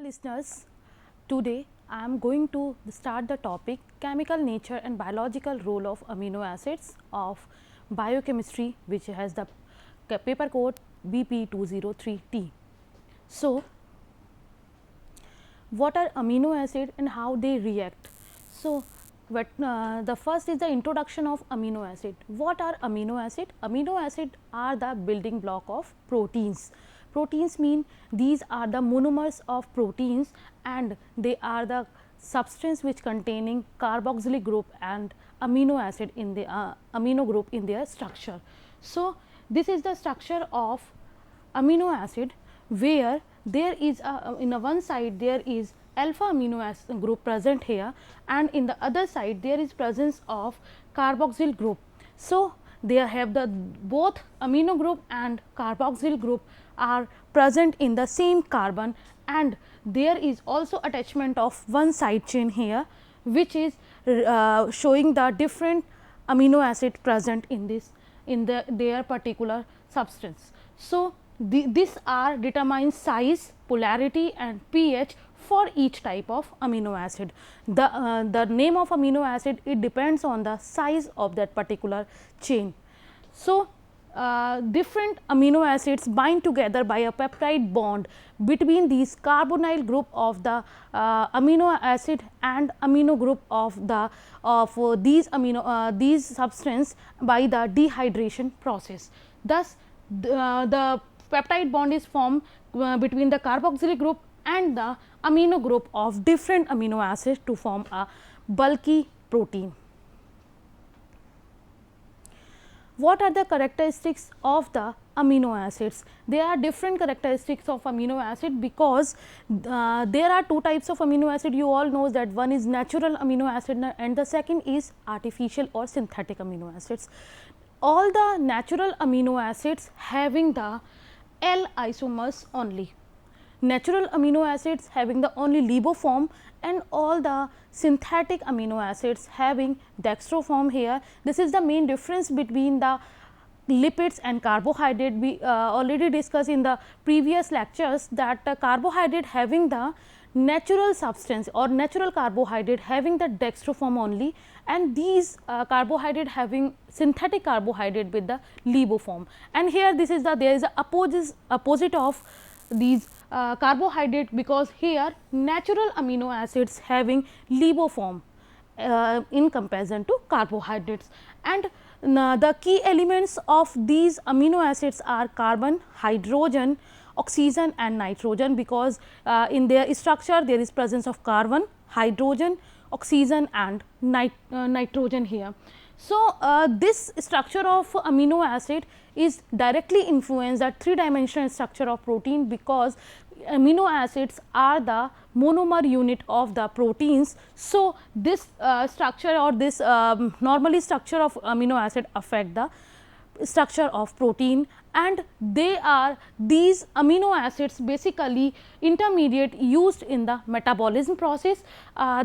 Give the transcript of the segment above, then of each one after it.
listeners, today I am going to start the topic chemical nature and biological role of amino acids of biochemistry, which has the paper code BP203T. So, what are amino acids and how they react? So, the first is the introduction of amino acid. What are amino acid? Amino acid are the building block of proteins. Proteins mean these are the monomers of proteins and they are the substance which containing carboxylic group and amino acid in the amino group in their structure. So, this is the structure of amino acid where there is in a one side there is alpha amino acid group present here and in the other side there is presence of carboxyl group. So, they have the both amino group and carboxyl group are present in the same carbon and there is also attachment of one side chain here which is showing the different amino acid present in this their particular substance. So, this R determines size, polarity and pH for each type of amino acid. The name of amino acid, it depends on the size of that particular chain. So, different amino acids bind together by a peptide bond between these carbonyl group of the amino acid and amino group of the these substance by the dehydration process. Thus, the peptide bond is formed between the carboxylic group and the amino group of different amino acids to form a bulky protein. What are the characteristics of the amino acids? There are different characteristics of amino acid because there are two types of amino acid. You all know that one is natural amino acid and the second is artificial or synthetic amino acids. All the natural amino acids having the L isomers only. Natural amino acids having the only LIBO form and all the synthetic amino acids having dextro form here. This is the main difference between the lipids and carbohydrate. We already discussed in the previous lectures that carbohydrate having the natural substance or natural carbohydrate having the dextro form only and these carbohydrate having synthetic carbohydrate with the LIBO form. And here this is the there is a opposite of these carbohydrate because here natural amino acids having LIBO form in comparison to carbohydrates. And the key elements of these amino acids are carbon, hydrogen, oxygen and nitrogen because in their structure there is presence of carbon, hydrogen, oxygen and nitrogen here. So, this structure of amino acid is directly influenced the three dimensional structure of protein because amino acids are the monomer unit of the proteins. So, this structure or this normally structure of amino acid affect the structure of protein and they are these amino acids basically intermediate used in the metabolism process.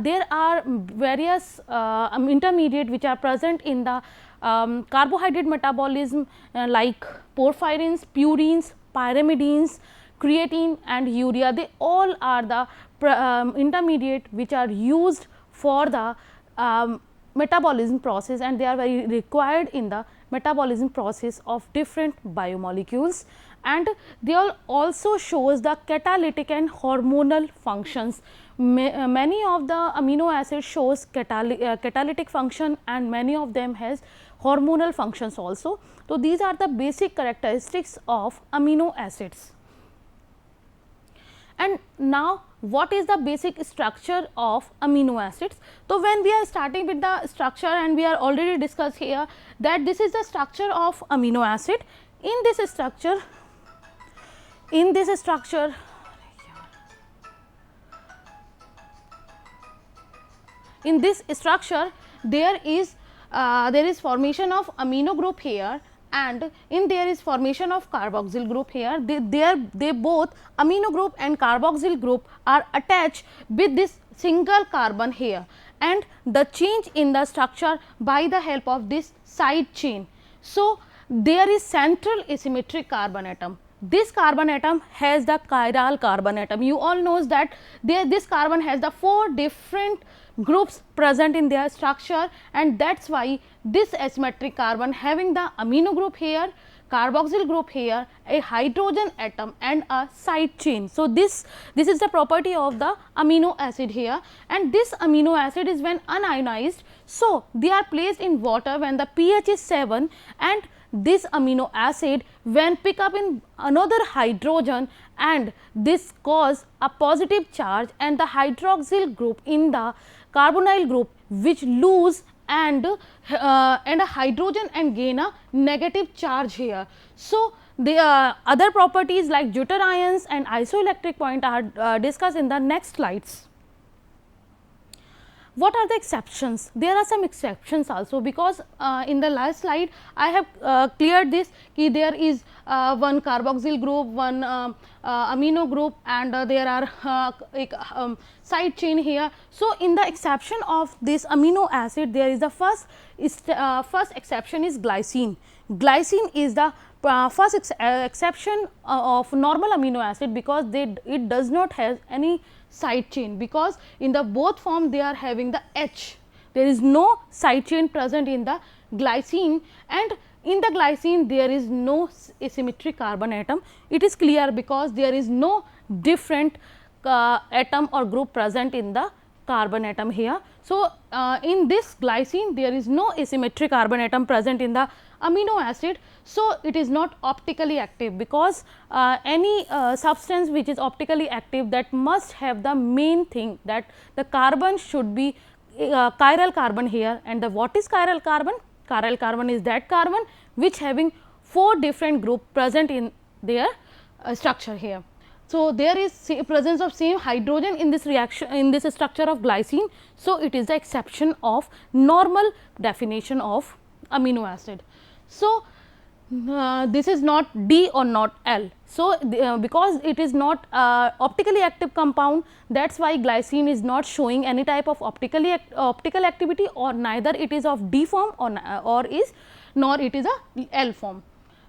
There are various intermediate which are present in the carbohydrate metabolism like porphyrins, purines, pyrimidines, creatine and urea. They all are the intermediate which are used for the metabolism process and they are very required in the metabolism process of different biomolecules and they also shows the catalytic and hormonal functions. Many of the amino acids shows catalytic function and many of them has hormonal functions also. So, these are the basic characteristics of amino acids. And now, what is the basic structure of amino acids? So, when we are starting with the structure and we are already discussed here that this is the structure of amino acid. In this structure there is formation of amino group here and in there is formation of carboxyl group here. They both amino group and carboxyl group are attached with this single carbon here and the change in the structure by the help of this side chain. So, there is central asymmetric carbon atom. this carbon atom has the chiral carbon atom. You all knows that this carbon has the 4 different groups present in their structure, and that is why this asymmetric carbon having the amino group here, carboxyl group here, a hydrogen atom and a side chain. So, this is the property of the amino acid here, and this amino acid is when unionized. So, they are placed in water when the pH is 7, and this amino acid when pick up in another hydrogen, and this cause a positive charge, and the hydroxyl group in the carbonyl group which lose and a hydrogen and gain a negative charge here. So, the other properties like deuterions and isoelectric point are discussed in the next slides. What are the exceptions? There are some exceptions also, because in the last slide I have cleared this ki there is one carboxyl group, one amino group, and there are side chain here. So, in the exception of this amino acid, there is the first exception is glycine. Glycine is the first exception of normal amino acid, because it does not have any side chain, because in the both form they are having the H. There is no side chain present in the glycine, and in the glycine there is no asymmetric carbon atom. It is clear because there is no different atom or group present in the carbon atom here. So, in this glycine there is no asymmetric carbon atom present in the amino acid. So, it is not optically active, because any substance which is optically active, that must have the main thing that the carbon should be chiral carbon here. And the what is chiral carbon? Chiral carbon is that carbon which having 4 different group present in their structure here. So, there is presence of same hydrogen in this reaction, in this structure of glycine. So, it is the exception of normal definition of amino acid. So, this is not D or not L. So, because it is not optically active compound, that is why glycine is not showing any type of optical activity, or neither it is of D form nor it is a L form.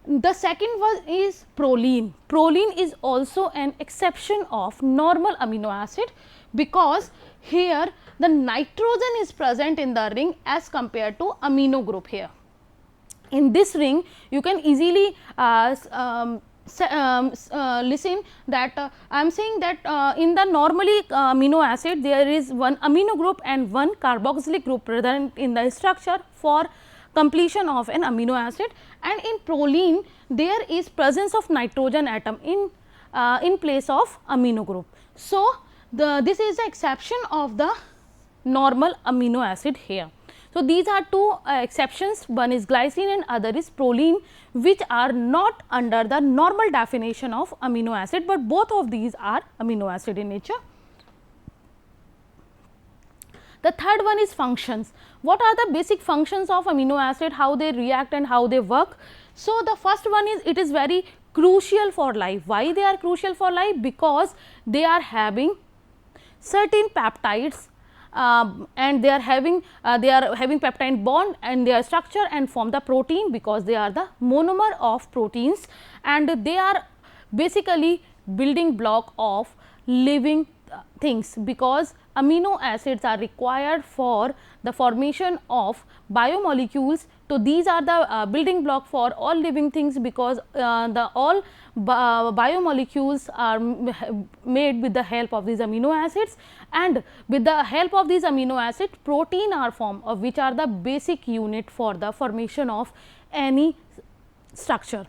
The second one is proline. Proline is also an exception of normal amino acid, because here the nitrogen is present in the ring as compared to amino group here. In this ring you can easily listen that I am saying that in the normally amino acid there is one amino group and one carboxylic group present in the structure for completion of an amino acid, and in proline there is presence of nitrogen atom in place of amino group. So, this is the exception of the normal amino acid here. So, these are 2 exceptions, one is glycine and other is proline, which are not under the normal definition of amino acid, but both of these are amino acid in nature. The third one is functions. What are the basic functions of amino acid, how they react and how they work? So, the first one is it is very crucial for life. Why they are crucial for life? Because they are having certain peptides and they are having peptide bond and their structure and form the protein, because they are the monomer of proteins, and they are basically building block of living things, because amino acids are required for the formation of biomolecules. So, these are the building block for all living things, because the all biomolecules are made with the help of these amino acids, and with the help of these amino acids protein are formed, of which are the basic unit for the formation of any structure.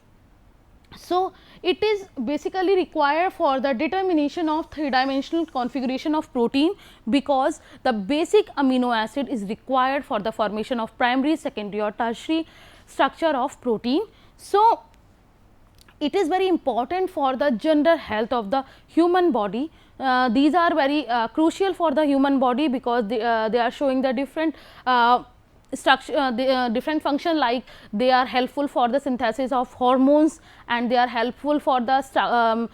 So, it is basically required for the determination of 3-dimensional configuration of protein, because the basic amino acid is required for the formation of primary, secondary or tertiary structure of protein. So, it is very important for the general health of the human body. These are very crucial for the human body, because they are showing the different structure, different function, like they are helpful for the synthesis of hormones and they are helpful for the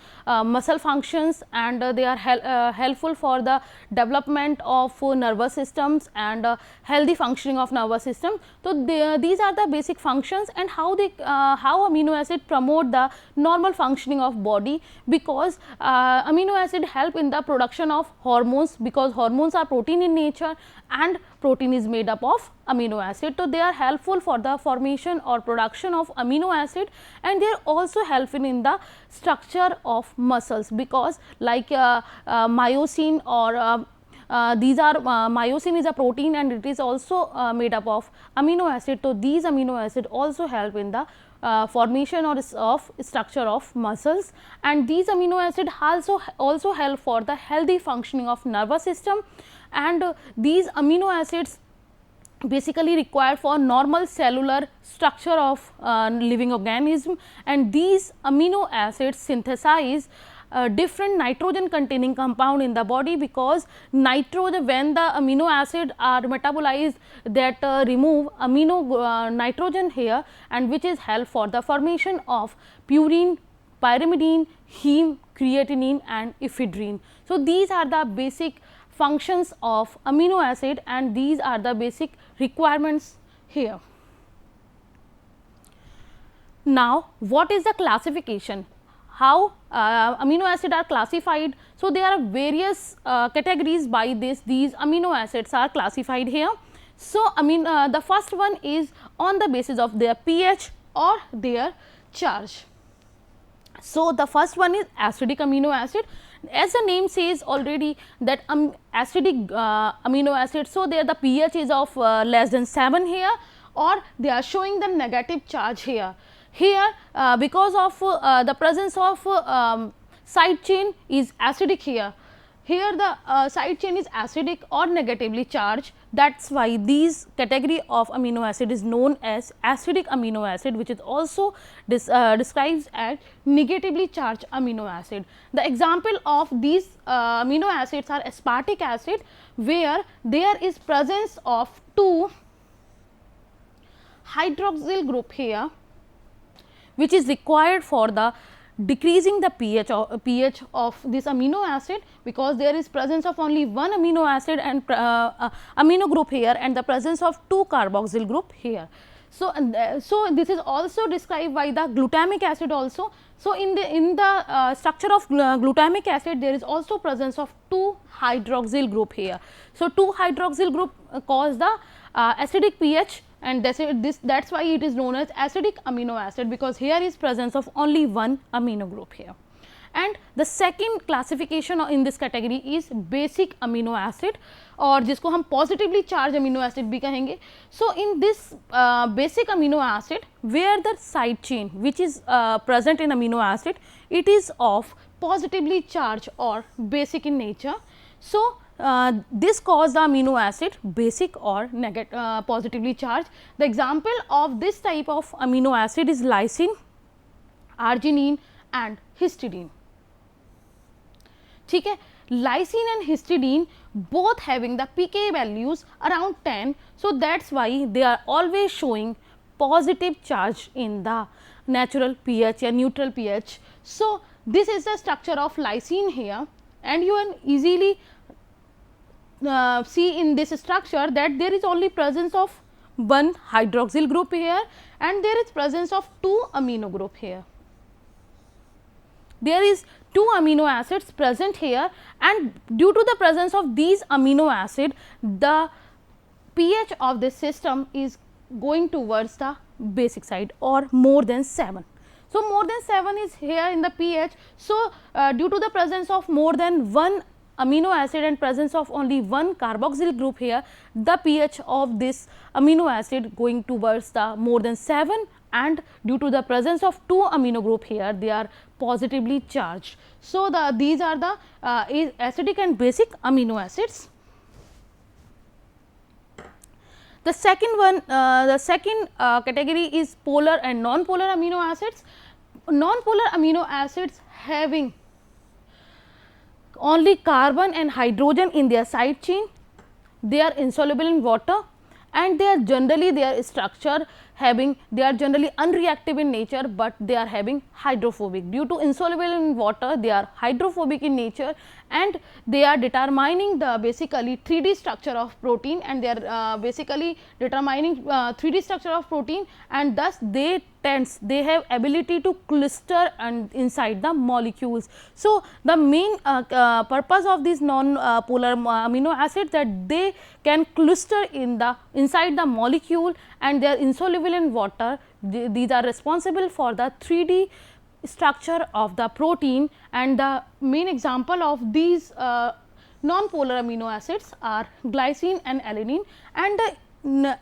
muscle functions, and they are helpful for the development of nervous systems and healthy functioning of nervous system. So, these are the basic functions, and how amino acid promote the normal functioning of body, because amino acid help in the production of hormones, because hormones are protein in nature and protein is made up of amino acid. So, they are helpful for the formation or production of amino acid, and they are also helpful in the structure of muscles, because like myosin or these are myosin is a protein and it is also made up of amino acid. So, these amino acid also help in the formation or of structure of muscles, and these amino acid also help for the healthy functioning of nervous system, and these amino acids basically required for normal cellular structure of living organism, and these amino acids synthesize different nitrogen containing compound in the body, because nitrogen, when the amino acid are metabolized, that remove nitrogen here, and which is help for the formation of purine, pyrimidine, heme, creatinine and ephedrine. So, these are the basic functions of amino acid, and these are the basic requirements here. Now, what is the classification? How amino acid are classified? So, there are various categories by these amino acids are classified here. So, the first one is on the basis of their pH or their charge. So, the first one is acidic amino acid. As the name says already that acidic amino acid. So, there the pH is of less than 7 here, or they are showing the negative charge here. Here because of the presence of side chain is acidic here. Here the side chain is acidic or negatively charged. That is why these category of amino acid is known as acidic amino acid, which is also describes as negatively charged amino acid. The example of these amino acids are aspartic acid, where there is presence of 2 hydroxyl group here, which is required for the decreasing the pH of this amino acid, because there is presence of only one amino acid and amino group here, and the presence of 2 carboxyl group here. So, so this is also described by the glutamic acid also. So, in the structure of glutamic acid, there is also presence of 2 hydroxyl group here. So, 2 hydroxyl group cause the acidic pH, and that is why it is known as acidic amino acid, because here is presence of only one amino group here. And the second classification in this category is basic amino acid, और जिसको हम positively charged amino acid भी कहेंगे. So, in this basic amino acid, where the side chain which is present in amino acid, it is of positively charged or basic in nature. So, this cause the amino acid basic or positively charged. The example of this type of amino acid is lysine, arginine and histidine. ठीक है, lysine and histidine both having the pK values around 10. So, that is why they are always showing positive charge in the natural pH or neutral pH. So, this is the structure of lysine here, and you can easily see in this structure that there is only presence of one hydroxyl group here, and there is presence of 2 amino group here. There is 2 amino acids present here, and due to the presence of these amino acid, the pH of this system is going towards the basic side or more than 7. So, more than 7 is here in the pH. So, due to the presence of more than one amino acid and presence of only one carboxyl group here, the pH of this amino acid going towards the more than 7, and due to the presence of 2 amino group here, they are positively charged. So, these are the acidic and basic amino acids. The second one, the second category is polar and non-polar amino acids. Non-polar amino acids having only carbon and hydrogen in their side chain, they are insoluble in water, and they are generally their structure they are generally unreactive in nature, but they are having hydrophobic. Due to insoluble in water, they are hydrophobic in nature, and they are determining the basically 3D structure of protein, and they are basically determining 3D structure of protein, and thus they have ability to cluster and inside the molecules. So, the main purpose of these non-polar amino acids, that they can cluster in the inside the molecule, and they are insoluble in water. These are responsible for the 3D structure of the protein, and the main example of these non-polar amino acids are glycine and alanine. And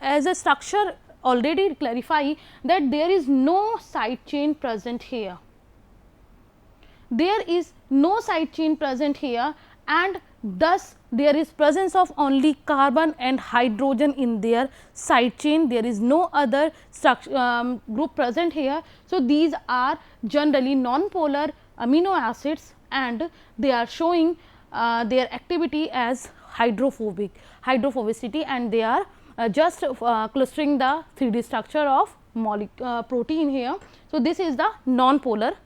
as a structure already clarify that there is no side chain present here. There is no side chain present here, and thus there is presence of only carbon and hydrogen in their side chain. There is no other structure group present here. So, these are generally non-polar amino acids, and they are showing their activity as hydrophobicity, and they are just clustering the 3D structure of protein here. So, this is the non-polar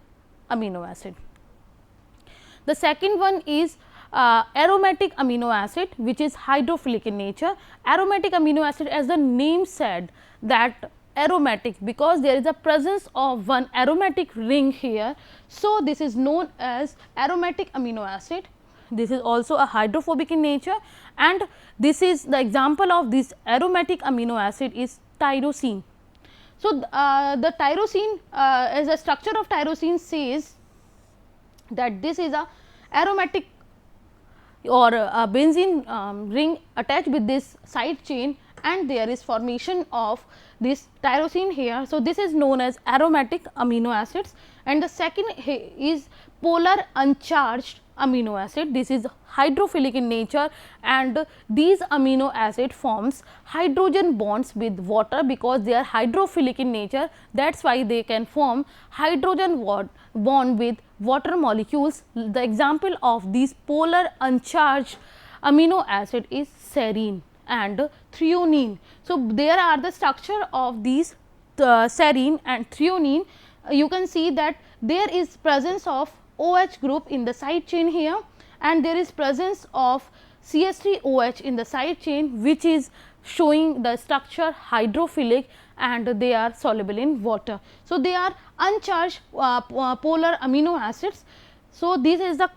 amino acid. The second one is aromatic amino acid, which is hydrophilic in nature. Aromatic amino acid, as the name said, that aromatic, because there is a presence of one aromatic ring here. So, this is known as aromatic amino acid. This is also a hydrophobic in nature, and this is the example of this aromatic amino acid is tyrosine. So, the tyrosine, as a structure of tyrosine says that this is a aromatic or a benzene ring attached with this side chain, and there is formation of this tyrosine here. So, this is known as aromatic amino acids, and the second is polar uncharged amino acid. This is hydrophilic in nature, and these amino acid forms hydrogen bonds with water, because they are hydrophilic in nature. That is why they can form hydrogen bond with water molecules. The example of these polar uncharged amino acid is serine and threonine. So, there are the structure of these serine and threonine. You can see that there is presence of OH group in the side chain here, and there is presence of CH3OH in the side chain, which is showing the structure hydrophilic, and they are soluble in water. So, they are uncharged polar amino acids. So, this is the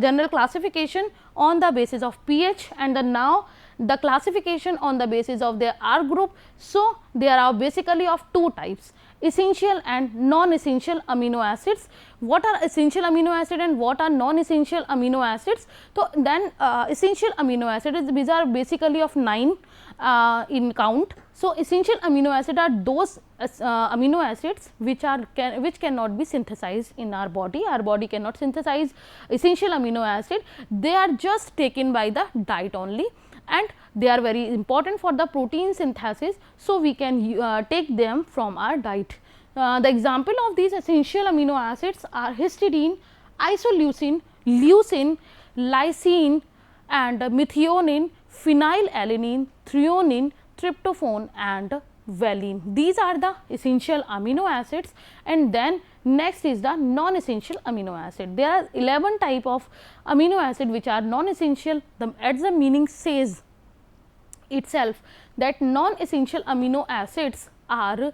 general classification on the basis of pH, and now the classification on the basis of their R group. So, there are basically of two types, essential and non-essential amino acids. What are essential amino acid and what are non-essential amino acids? So, then essential amino acids, these are basically of 9 in count. So, essential amino acid are those amino acids which cannot be synthesized in our body. Our body cannot synthesize essential amino acid, they are just taken by the diet only, and they are very important for the protein synthesis. So, we can take them from our diet. The example of these essential amino acids are histidine, isoleucine, leucine, lysine and methionine, phenylalanine, threonine, tryptophan and valine. These are the essential amino acids, and then next is the non-essential amino acid. There are 11 type of amino acid which are non-essential. As the meaning says itself, that non-essential amino acids are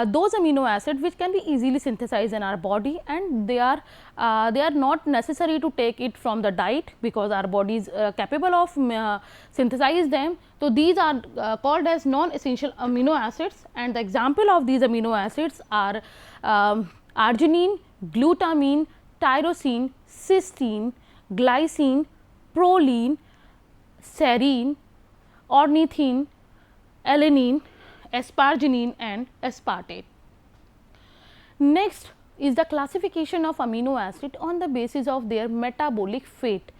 those amino acids which can be easily synthesized in our body, and they are not necessary to take it from the diet, because our body is capable of synthesize them. So, these are called as non-essential amino acids, and the example of these amino acids are arginine, glutamine, tyrosine, cysteine, glycine, proline, serine, ornithine, alanine, asparagine and aspartate. Next is the classification of amino acid on the basis of their metabolic fate.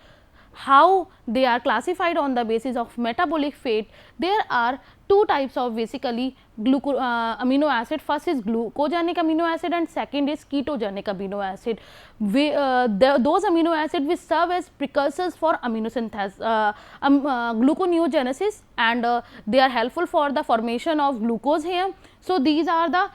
how they are classified on the basis of metabolic fate. There are two types of basically amino acid. First is glucogenic amino acid and second is ketogenic amino acid. Those amino acids which serve as precursors for aminosynthesis, gluconeogenesis, and they are helpful for the formation of glucose here. So, these are the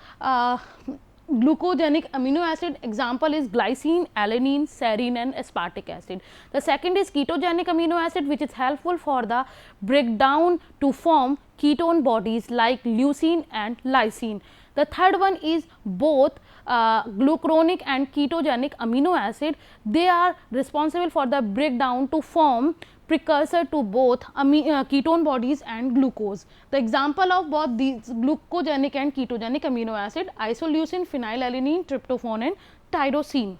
glucogenic amino acid. Example is glycine, alanine, serine and aspartic acid. The second is ketogenic amino acid, which is helpful for the breakdown to form ketone bodies like leucine and lysine. The third one is both glucuronic and ketogenic amino acid. They are responsible for the breakdown to form precursor to both ketone bodies and glucose. The example of both these glucogenic and ketogenic amino acid: isoleucine, phenylalanine, tryptophan and tyrosine.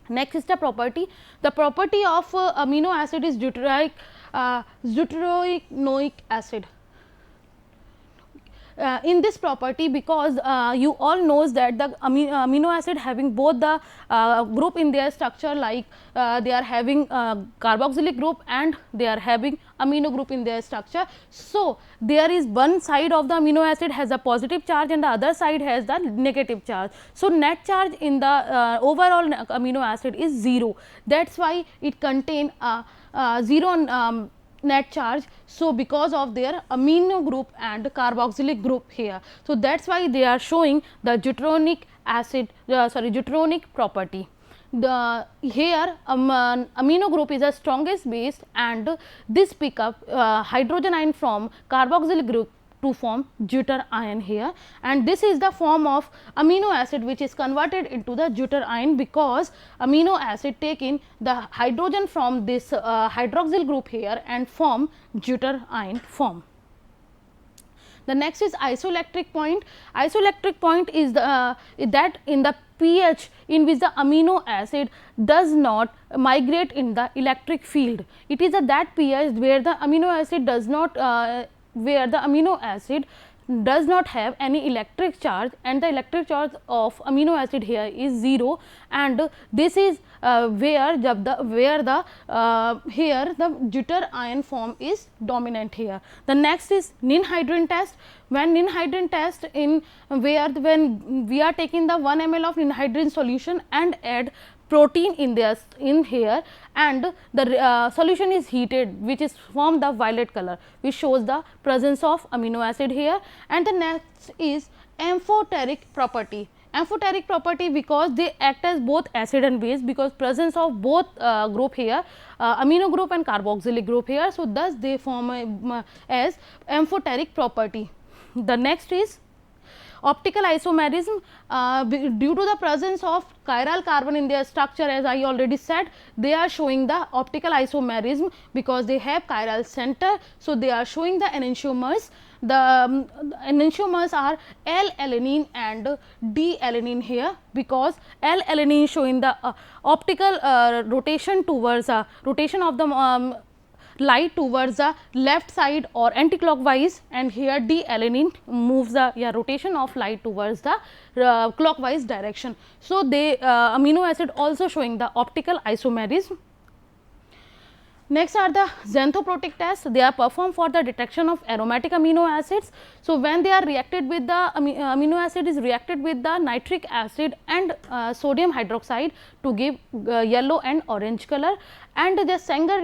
Next is the property. The property of amino acid is deuteroic acid. In this property, because you all knows that the amino acid having both the group in their structure, like they are having carboxylic group and they are having amino group in their structure. So, there is one side of the amino acid has a positive charge and the other side has the negative charge. So, net charge in the overall amino acid is 0. That is why it contain 0 net charge. So, because of their amino group and carboxylic group here. So, that is why they are showing the deuteronic acid deuteronic property. The here amino group is the strongest base and this pick up hydrogen ion from carboxylic group to form deuter ion here, and this is the form of amino acid which is converted into the deuter ion, because amino acid take in the hydrogen from this hydroxyl group here and form deuter ion form. The next is isoelectric point. Isoelectric point is the that in the pH in which the amino acid does not migrate in the electric field. It is at that pH where the amino acid does not where the amino acid does not have any electric charge, and the electric charge of amino acid here is 0, and this is where the here the deuter ion form is dominant here. The next is ninhydrin test. When ninhydrin test in where when we are taking the 1 ml of ninhydrin solution and add protein in here, and the solution is heated, which is form the violet color, which shows the presence of amino acid here. And the next is amphoteric property. Amphoteric property because they act as both acid and base, because presence of both group here, amino group and carboxylic group here. So, thus they form as amphoteric property. The next is optical isomerism. Due to the presence of chiral carbon in their structure, as I already said, they are showing the optical isomerism because they have chiral center. So, they are showing the enantiomers. The enantiomers are L-alanine and D-alanine here, because L-alanine showing the optical rotation towards rotation of the light towards the left side or anticlockwise, and here D-alanine moves the rotation of light towards the clockwise direction. So, they amino acid also showing the optical isomerism. Next are the xanthoprotic tests. They are performed for the detection of aromatic amino acids. So, when they are reacted with the amino acid is reacted with the nitric acid and sodium hydroxide to give yellow and orange color, and the Sanger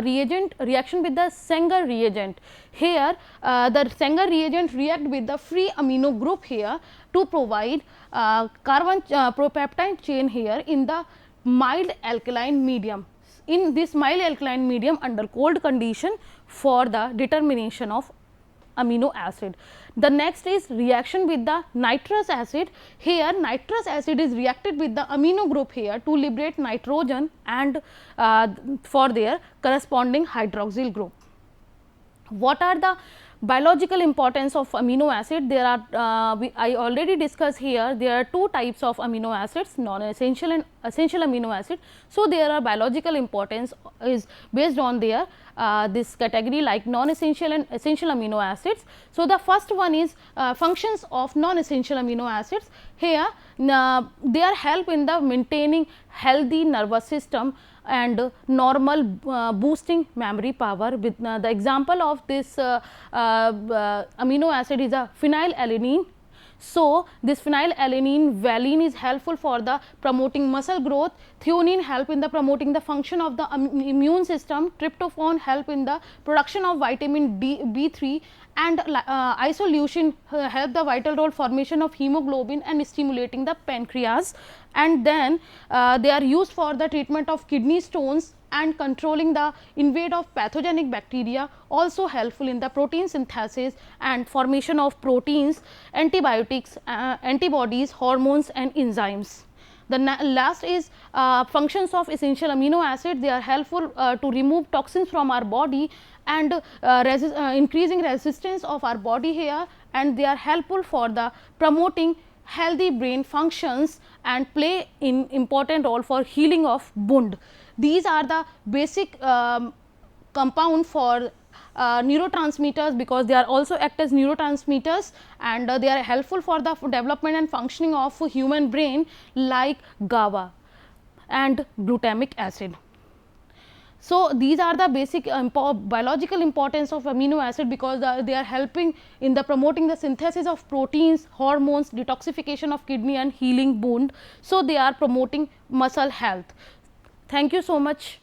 reagent reaction with the Sanger reagent. Here the Sanger reagent react with the free amino group here to provide carbon propeptide chain here in the mild alkaline medium. In this mild alkaline medium under cold condition for the determination of amino acid. The next is reaction with the nitrous acid. Here nitrous acid is reacted with the amino group here to liberate nitrogen and for their corresponding hydroxyl group. What are the biological importance of amino acid? There are I already discussed here, there are two types of amino acids, non-essential and essential amino acid. So, there are biological importance is based on their this category like non-essential and essential amino acids. So, the first one is functions of non-essential amino acids. Here they are help in the maintaining healthy nervous system and normal boosting memory power. With the example of this amino acid is a phenylalanine. So, this phenylalanine valine is helpful for the promoting muscle growth, threonine help in the promoting the function of the immune system, tryptophan help in the production of vitamin B3, and isoleucine help the vital role formation of hemoglobin and stimulating the pancreas. And then they are used for the treatment of kidney stones and controlling the invade of pathogenic bacteria, also helpful in the protein synthesis and formation of proteins, antibiotics, antibodies, hormones and enzymes. The last is functions of essential amino acid. They are helpful to remove toxins from our body and increasing resistance of our body here, and they are helpful for the promoting healthy brain functions and play in important role for healing of wound. These are the basic compound for neurotransmitters, because they are also act as neurotransmitters, and they are helpful for the development and functioning of human brain, like GABA and glutamic acid. So, these are the basic biological importance of amino acid, because they are helping in the promoting the synthesis of proteins, hormones, detoxification of kidney and healing wound. So, they are promoting muscle health. Thank you so much.